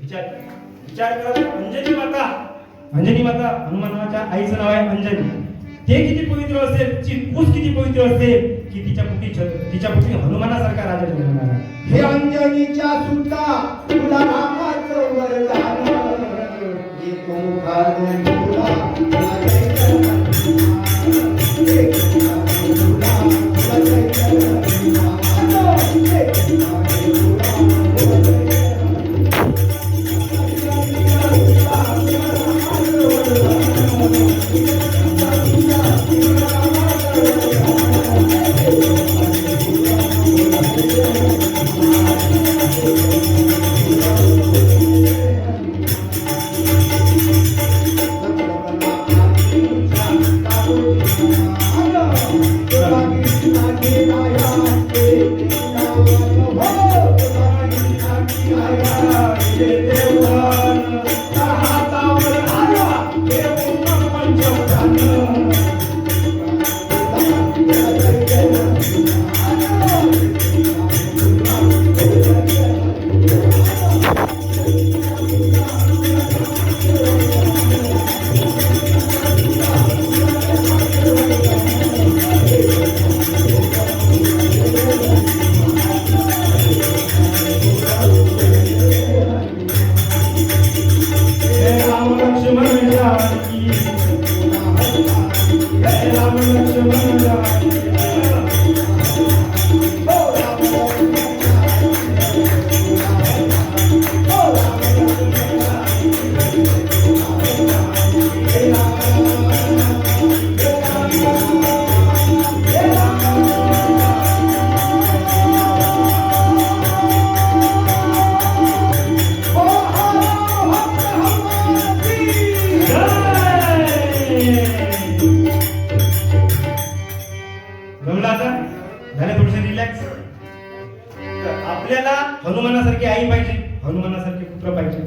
विचार विचार करा. अंजनी माता हनुमानाच्या आईचं नाव आहे अंजनी. ते किती पवित्र असेल, तिची पूज किती पवित्र असेल की तिच्या पोटी हनुमानासारखा राजा जन्मणार. हे अंजनीच्या सुद्धा तुला रामाचं वरदान येतो घालून तुला आपल्याला हनुमानासारखी आई पाहिजे, हनुमानासारखे पुत्र पाहिजे.